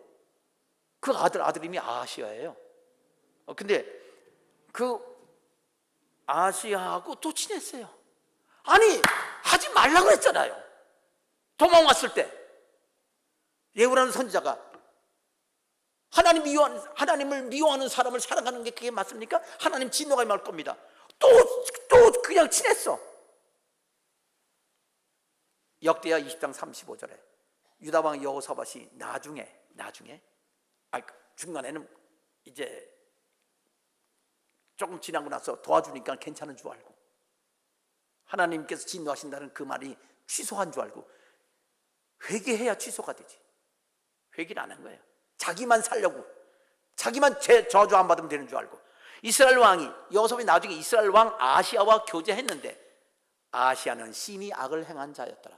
그 아들 이름이 아하시아예요. 근데 그 아하시아하고 또 친했어요. 아니 하지 말라고 했잖아요. 도망왔을 때 예후라는 선지자가 하나님을 미워하는 사람을 사랑하는 게 그게 맞습니까? 하나님 진노가 임할 겁니다. 또 그냥 친했어. 역대하 20장 35절에 유다왕 여호사밧이 나중에 중간에는 이제 조금 지나고 나서 도와주니까 괜찮은 줄 알고 하나님께서 진노하신다는 그 말이 취소한 줄 알고 회개해야 취소가 되지. 회개를 안 한 거예요. 자기만 살려고, 자기만 저주 안 받으면 되는 줄 알고. 이스라엘 왕이 여호사밧이 나중에 이스라엘 왕 아시아와 교제했는데 아시아는 심히 악을 행한 자였더라.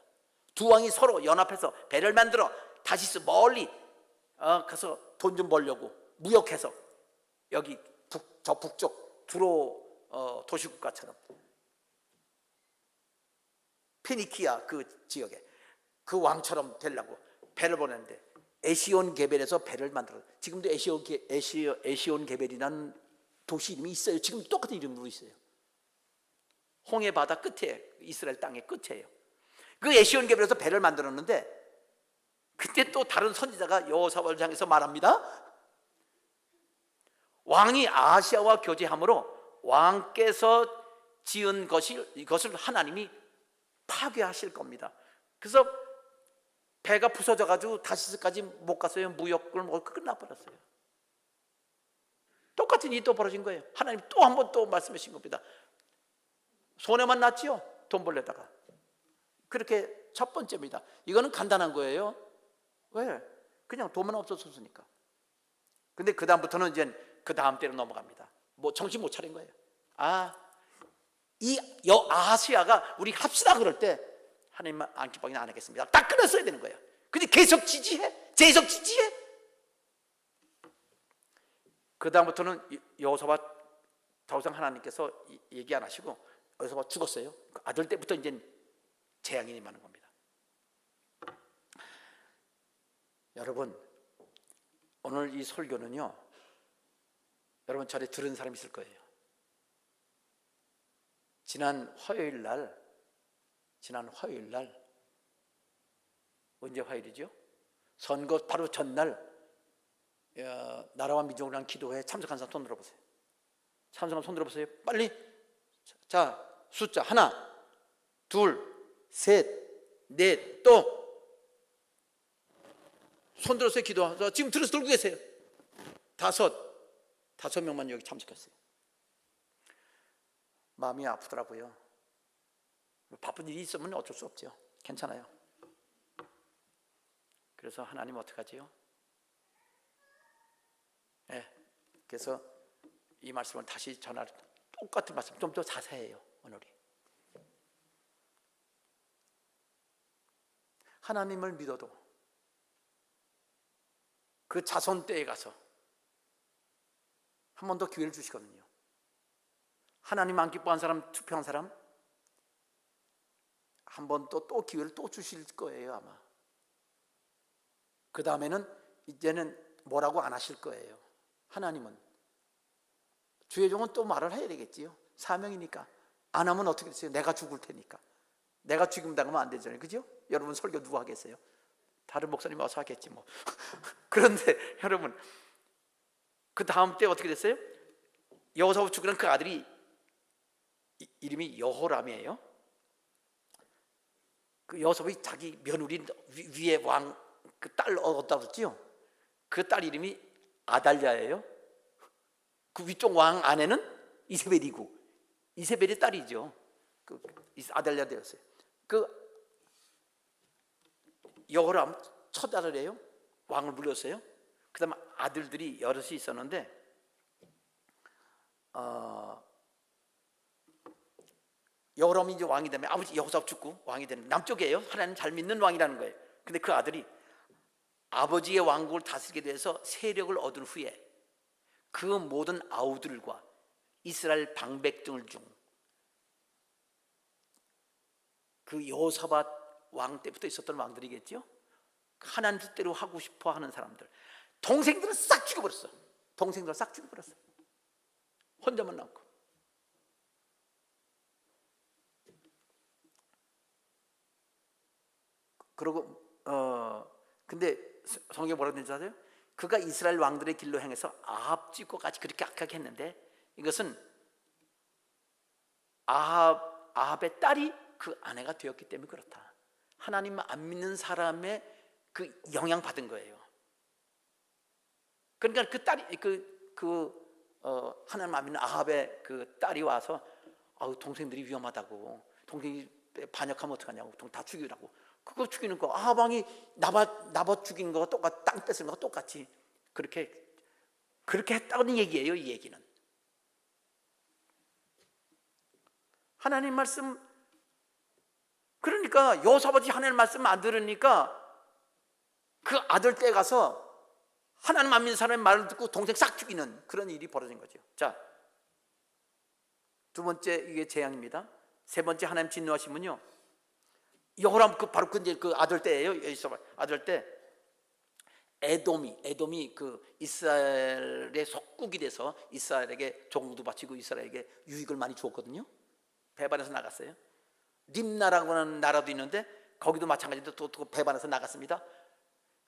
두 왕이 서로 연합해서 배를 만들어 다시스 멀리 가서 돈 좀 벌려고 무역해서 여기 저 북쪽 두로 도시국가처럼 페니키아 그 지역에 그 왕처럼 되려고 배를 보냈는데 에시온 게벨에서 배를 만들어. 지금도 에시온 게벨이라는 도시 이름이 있어요. 지금 똑같은 이름으로 있어요. 홍해 바다 끝에, 이스라엘 땅의 끝이에요. 그 에시온 게벨에서 배를 만들었는데 그때 또 다른 선지자가 여호사밧을 향해서 말합니다. 왕이 아하시아와 교제함으로 왕께서 지은 이것을 하나님이 파괴하실 겁니다. 그래서 배가 부서져가지고 다시스까지 못 갔어요. 무역을 먹고 끝나버렸어요. 똑같은 일이 또 벌어진 거예요. 하나님 또 한 번 또 말씀하신 겁니다. 손해만 났지요. 돈 벌려다가. 그렇게 첫 번째입니다. 이거는 간단한 거예요. 왜? 그냥 돈만 없었으니까. 근데 그 다음부터는 이제 그 다음 때로 넘어갑니다. 뭐 정신 못 차린 거예요. 이 아하시아가 우리 합시다 그럴 때 하나님 안 기뻐하기는 안 하겠습니다. 딱 끊었어야 되는 거예요. 근데 계속 지지해? 계속 지지해? 그 다음부터는 여호사밧 더 이상 하나님께서 얘기 안 하시고 여호사밧 죽었어요. 그 아들 때부터 이제 재앙이 임하는 겁니다. 여러분, 오늘 이 설교는요, 여러분 전에 들은 사람 있을 거예요. 지난 화요일 날 언제 화요일이죠? 선거 바로 전날 나라와 민족을 위한 기도회에 참석한 사람 손 들어보세요. 참석한 손 들어보세요. 빨리. 자, 숫자 하나, 둘, 셋, 넷, 또 손 들어서 기도하자. 지금 들어서 들고 계세요. 다섯 명만 여기 참석했어요. 마음이 아프더라고요. 바쁜 일이 있으면 어쩔 수 없죠. 괜찮아요. 그래서 하나님 어떡하지요? 네, 그래서 이 말씀을 다시 전할 똑같은 말씀 좀 더 자세해요. 오늘이 하나님을 믿어도 그 자손 때에 가서 한 번 더 기회를 주시거든요. 하나님 안 기뻐한 사람, 투표한 사람 한 번 또 기회를 또 주실 거예요. 아마 그 다음에는 이제는 뭐라고 안 하실 거예요. 하나님은 주의 종은 또 말을 해야 되겠지요. 사명이니까. 안 하면 어떻게 됐어요? 내가 죽을 테니까. 내가 죽임 당하면 안 되잖아요. 그죠? 여러분 설교 누가 하겠어요? 다른 목사님 와서 하겠지 뭐. 그런데 여러분 그 다음 때 어떻게 됐어요? 여호사밧 죽으는 그 아들이 이름이 여호람이에요. 그 여호사밧이 자기 며느리 위에 왕 그 딸 얻었다 그랬지요. 그 딸 이름이 아달랴예요. 그 위쪽 왕 아내는 이세벨이고 이세벨의 딸이죠. 그 아달랴 되었어요. 그 여호람 첫 아들이에요. 왕을 물렸어요. 그다음 아들들이 여럿이 있었는데 여호람이 이제 왕이 되면 아버지 여호사밧 죽고 왕이 되는, 남쪽이에요. 하나님 잘 믿는 왕이라는 거예요. 근데 그 아들이 아버지의 왕국을 다스리게 돼서 세력을 얻은 후에 그 모든 아우들과 이스라엘 방백들 중 그 여호사밧 왕 때부터 있었던 왕들이겠죠. 하나님 뜻대로 하고 싶어 하는 사람들, 동생들은 싹 죽여버렸어. 동생들은 싹 죽여버렸어. 혼자만 남고. 그러고 근데 성경에 뭐라고 되는지 아세요? 그가 이스라엘 왕들의 길로 행해서 아합 집과 같이 그렇게 악하게 했는데, 이것은 아합의 딸이 그 아내가 되었기 때문에 그렇다. 하나님 안 믿는 사람의 그 영향 받은 거예요. 그러니까 그 딸이 하나님 안 믿는 아합의 그 딸이 와서 동생들이 위험하다고, 동생이 반역하면 어떡하냐고, 다 죽이라고. 그거 죽이는 거, 아합 왕이 나봇 죽인 거가 똑같, 땅 뺏은 거가 똑같이 그렇게 했다는 얘기예요. 이 얘기는 하나님 말씀. 그러니까 여호사밧이 하나님 말씀 안 들으니까 그 아들 때 가서 하나님 안 믿는 사람의 말을 듣고 동생 싹 죽이는 그런 일이 벌어진 거죠. 자, 두 번째, 이게 재앙입니다. 세 번째 하나님 진노하시면요, 여호람 바로 그 아들 때예요. 아들 때 에돔이 그 이스라엘의 속국이 돼서 이스라엘에게 종도 바치고 이스라엘에게 유익을 많이 주었거든요. 배반해서 나갔어요. 림나라고 하는 나라도 있는데 거기도 마찬가지로 또 배반해서 나갔습니다.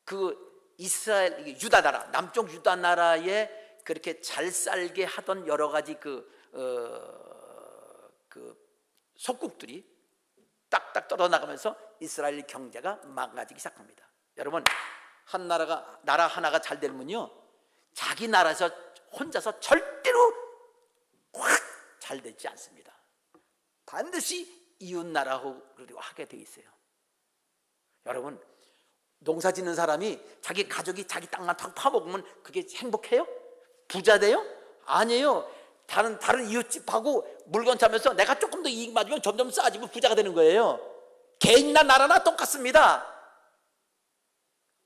그 이스라엘, 유다 나라, 남쪽 유다 나라에 그렇게 잘 살게 하던 여러 가지 그 속국들이 딱딱 떨어나가면서 이스라엘 경제가 망가지기 시작합니다. 여러분, 나라 하나가 잘 되면요, 자기 나라에서 혼자서 절대로 확 잘 되지 않습니다. 반드시 이웃 나라하고 하게 돼 있어요. 여러분, 농사 짓는 사람이 자기 가족이 자기 땅만 탁 파먹으면 그게 행복해요? 부자 돼요? 아니에요. 다른 이웃집하고 물건 사면서 내가 조금 더 이익 맞으면 점점 쌓아지고 부자가 되는 거예요. 개인이나 나라나 똑같습니다.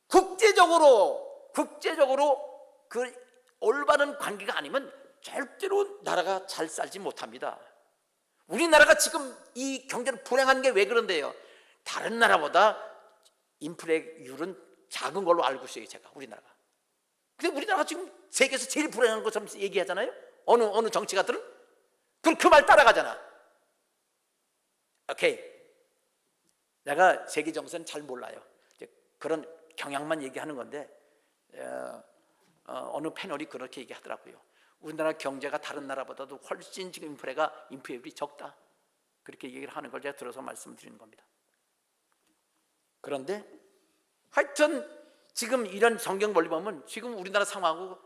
국제적으로 그 올바른 관계가 아니면 절대로 나라가 잘 살지 못합니다. 우리나라가 지금 이 경제를 불행한 게 왜 그런데요? 다른 나라보다 인플레율은 작은 걸로 알고 있어요, 제가. 우리나라가. 근데 우리나라가 지금 세계에서 제일 불행한 것처럼 얘기하잖아요. 어느 정치가들은 그 말 따라가잖아. 오케이, 내가 세계 정세는 잘 몰라요. 이제 그런 경향만 얘기하는 건데 어느 패널이 그렇게 얘기하더라고요. 우리나라 경제가 다른 나라보다도 훨씬 지금 인플레율이 적다, 그렇게 얘기를 하는 걸 제가 들어서 말씀드리는 겁니다. 그런데 하여튼 지금 이런 성경 원리 보면 지금 우리나라 상황하고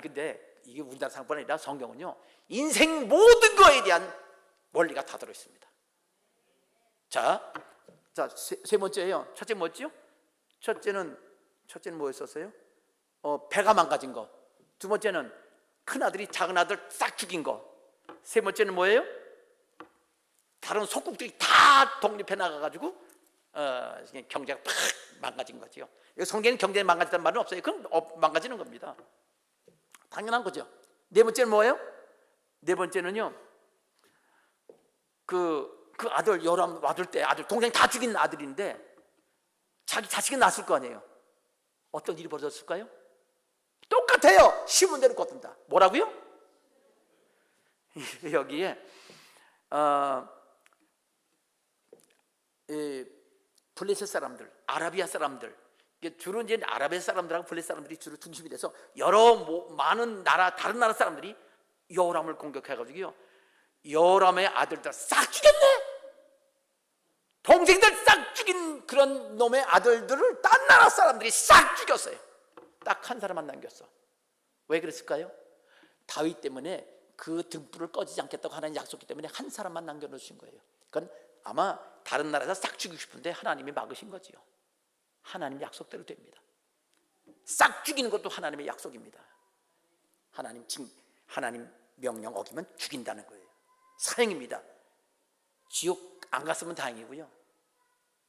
근데 이게 우리나라 상황뿐 아니라 성경은요, 인생 모든 거에 대한 원리가 다 들어있습니다. 자, 세 번째예요. 첫째 뭐였죠? 첫째는 뭐였었어요? 배가 망가진 거. 두 번째는 큰 아들이 작은 아들 싹 죽인 거. 세 번째는 뭐예요? 다른 속국들이 다 독립해 나가가지고 경제가 팍 망가진 거죠. 성경에는 경제 망가졌다는 말은 없어요. 그건 망가지는 겁니다. 당연한 거죠. 네 번째는 뭐예요? 네 번째는요, 그 아들, 여호람 아들 때 아들, 동생 다 죽인 아들인데 자기 자식은 낳았을 거 아니에요. 어떤 일이 벌어졌을까요? 똑같아요. 심은 대로 거둔다. 뭐라고요? 여기에 블레셋 사람들, 아라비아 사람들, 주로 이제 아라비아 사람들하고 블레셋 사람들이 주로 중심이 돼서 많은 다른 나라 사람들이 여호람을 공격해가지고요, 여호람의 아들들 싹 죽였네. 동생들 싹 죽인 그런 놈의 아들들을 딴 나라 사람들이 싹 죽였어요. 딱 한 사람만 남겼어. 왜 그랬을까요? 다윗 때문에 그 등불을 꺼지지 않겠다고 하나님 약속했기 때문에 한 사람만 남겨놓으신 거예요. 그건 아마 다른 나라에서 싹 죽이고 싶은데 하나님이 막으신 거지요. 하나님 약속대로 됩니다. 싹 죽이는 것도 하나님의 약속입니다. 하나님 명령 어기면 죽인다는 거예요. 사형입니다. 지옥 안 갔으면 다행이고요.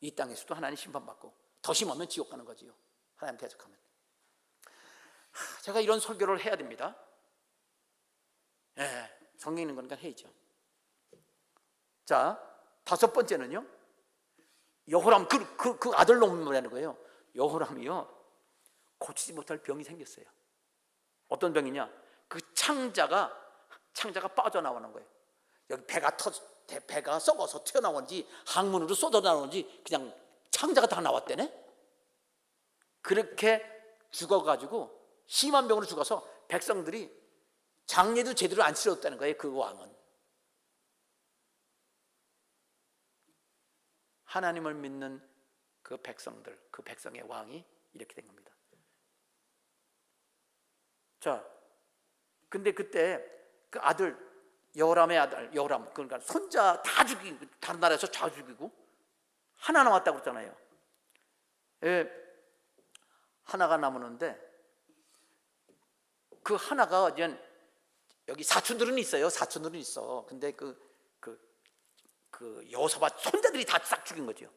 이 땅에서도 하나님 심판받고 더 심하면 지옥 가는 거지요. 하나님 대적하면. 제가 이런 설교를 해야 됩니다. 예, 성경 있는 거니까 해야죠. 자, 다섯 번째는요. 여호람 그 아들 놈이라는 거예요. 여호람이요 고치지 못할 병이 생겼어요. 어떤 병이냐? 그 창자가 빠져나오는 거예요. 여기 배가 썩어서 튀어나오는지 항문으로 쏟아나오는지 그냥 창자가 다 나왔대네. 그렇게 죽어가지고 심한 병으로 죽어서 백성들이 장례도 제대로 안 치렀다는 거예요. 그 왕은. 하나님을 믿는 그 백성들, 그 백성의 왕이 이렇게 된 겁니다. 자, 근데 그때 그 아들 여호람의 아들 여호람, 그러니까 손자 다 죽이고 다른 나라에서 다 죽이고 하나 남았다고 그랬잖아요. 예, 하나가 남았는데 그 하나가 이제 여기 사촌들은 있어요. 사촌들은 있어. 근데 그 여호사밧 손자들이 다 싹 죽인 거죠.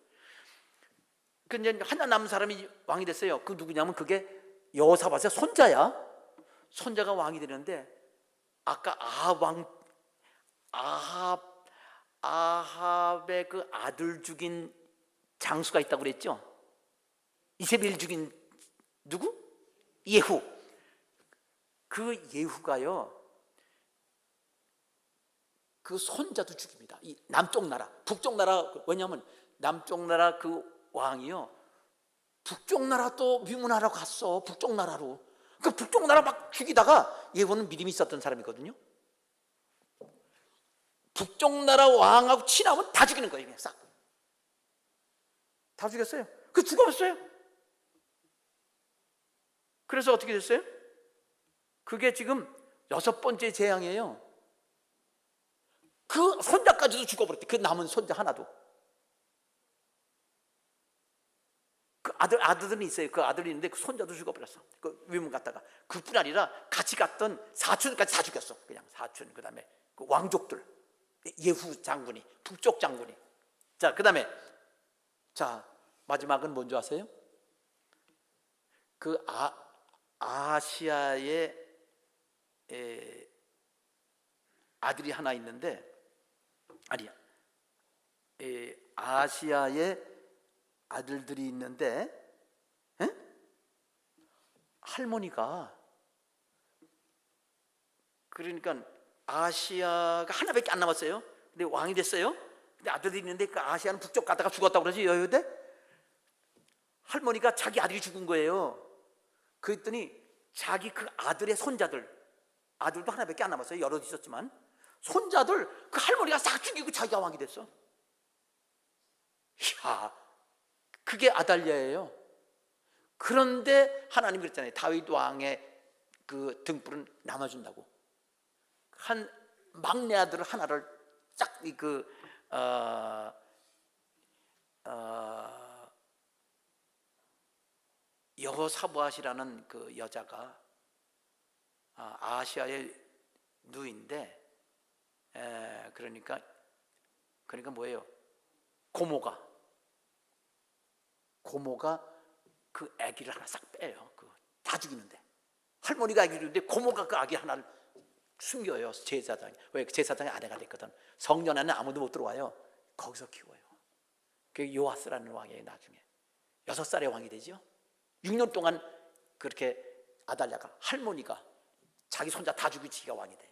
근데 하나 남은 사람이 왕이 됐어요. 그 누구냐면 그게 여호사밧의 손자야. 손자가 왕이 되는데 아까 아합의 그 아들 죽인 장수가 있다고 그랬죠. 이세벨 죽인 누구? 예후. 그 예후가요 그 손자도 죽입니다. 이 남쪽 나라, 북쪽 나라. 왜냐하면 남쪽 나라 그 왕이요 북쪽 나라 또 위문하러 갔어. 북쪽 나라로. 그 북쪽 나라 막 죽이다가 예후는 믿음이 있었던 사람이거든요. 북쪽 나라 왕하고 친하면 다 죽이는 거예요. 그냥 싹 다 죽였어요. 그 죽어버렸어요. 그래서 어떻게 됐어요? 그게 지금 6번째 재앙이에요. 그 손자까지도 죽어버렸대. 그 남은 손자 하나도. 그 아들은 있어요. 그 아들이 있는데 그 손자도 죽어버렸어. 그 위문 갔다가. 그뿐 아니라 같이 갔던 사촌까지 다 죽였어. 그냥 사촌, 그 다음에 그 왕족들, 예후 장군이, 북쪽 장군이. 자, 그 다음에 자 마지막은 뭔지 아세요? 그 아시아의 아들이 하나 있는데, 아니야, 아시아의 아들들이 있는데 할머니가, 그러니까 아시아가 하나밖에 안 남았어요. 근데 왕이 됐어요. 근데 아들들이 있는데 그 아시아는 북쪽 가다가 죽었다고 그러지. 여유대 할머니가 자기 아들이 죽은 거예요. 그랬더니 자기 그 아들의 손자들, 아들도 하나밖에 안 남았어요. 여럿 있었지만 손자들 그 할머니가 싹 죽이고 자기가 왕이 됐어. 이야, 그게 아달랴예요. 그런데 하나님이 그랬잖아요. 다윗 왕의 그 등불은 남아준다고. 한 막내 아들 하나를 쫙 여호사밧이라는 그 여자가 아시아의 누인데, 그러니까 뭐예요? 고모가 그 아기를 하나 싹 빼요. 다 죽이는데 할머니가 아기를 죽이는데 고모가 그 아기 하나를 숨겨요. 제사장이. 왜? 제사장이 아내가 됐거든. 성전 안에 아무도 못 들어와요. 거기서 키워요. 그 요아스라는 왕이에요. 나중에 6살의 왕이 되죠. 6년 동안 그렇게 아달랴가, 할머니가 자기 손자 다 죽이고 지가 왕이 돼요.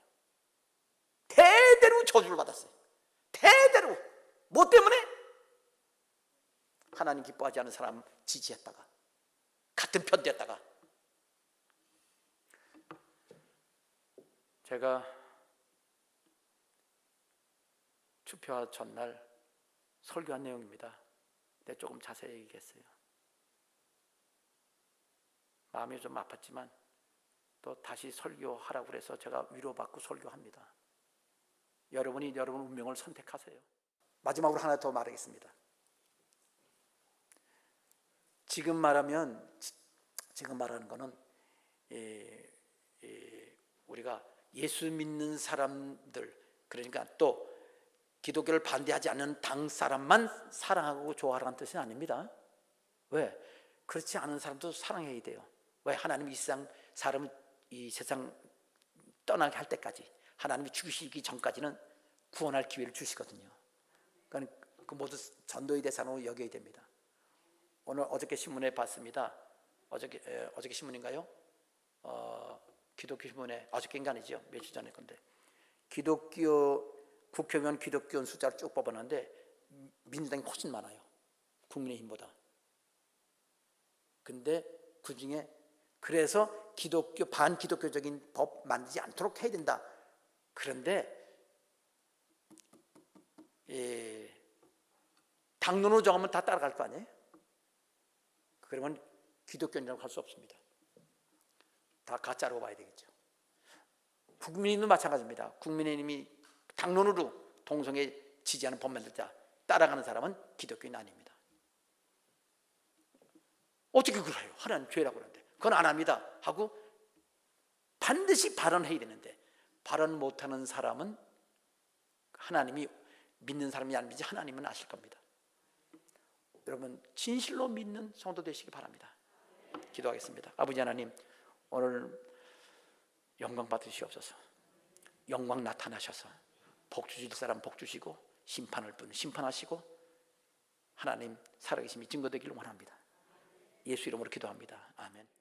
대대로 저주를 받았어요. 대대로. 뭐 때문에? 하나님 기뻐하지 않은 사람 지지했다가, 같은 편 됐다가. 제가 투표 전날 설교한 내용입니다. 근데 조금 자세히 얘기했어요. 마음이 좀 아팠지만 또 다시 설교하라고 그래서 제가 위로받고 설교합니다. 여러분이 여러분 운명을 선택하세요. 마지막으로 하나 더 말하겠습니다. 지금 말하는 거는 우리가 예수 믿는 사람들, 그러니까 또 기독교를 반대하지 않는 당 사람만 사랑하고 좋아하라는 뜻은 아닙니다. 왜? 그렇지 않은 사람도 사랑해야 돼요. 왜? 하나님이 이 세상 사람을 이 세상 떠나게 할 때까지, 하나님이 죽이시기 전까지는 구원할 기회를 주시거든요. 그러니까 그 모두 전도의 대상으로 여겨야 됩니다. 오늘 어저께 신문에 봤습니다. 어저께 신문인가요? 기독교 신문에, 어저께인가 아니죠? 며칠 전에 건데, 기독교 국회의원 기독교인 숫자를 쭉 뽑았는데 민주당이 훨씬 많아요, 국민의힘보다. 근데 그 중에 그래서 기독교 반기독교적인 법 만들지 않도록 해야 된다. 그런데 당론으로 정하면 다 따라갈 거 아니에요? 그러면 기독교인이라고 할 수 없습니다. 다 가짜라고 봐야 되겠죠. 국민의힘도 마찬가지입니다. 국민의힘이 당론으로 동성애 지지하는 법 만들자 따라가는 사람은 기독교인 아닙니다. 어떻게 그래요? 하나님 죄라고 그러는데 그건 안 합니다 하고 반드시 발언해야 되는데, 발언 못하는 사람은 하나님이 믿는 사람이 아닌지 하나님은 아실 겁니다. 여러분 진실로 믿는 성도 되시기 바랍니다. 기도하겠습니다. 아버지 하나님, 오늘 영광 받으시옵소서. 영광 나타나셔서 복 주실 사람 복 주시고, 심판할 분 심판하시고, 하나님 살아계심이 증거되기를 원합니다. 예수 이름으로 기도합니다. 아멘.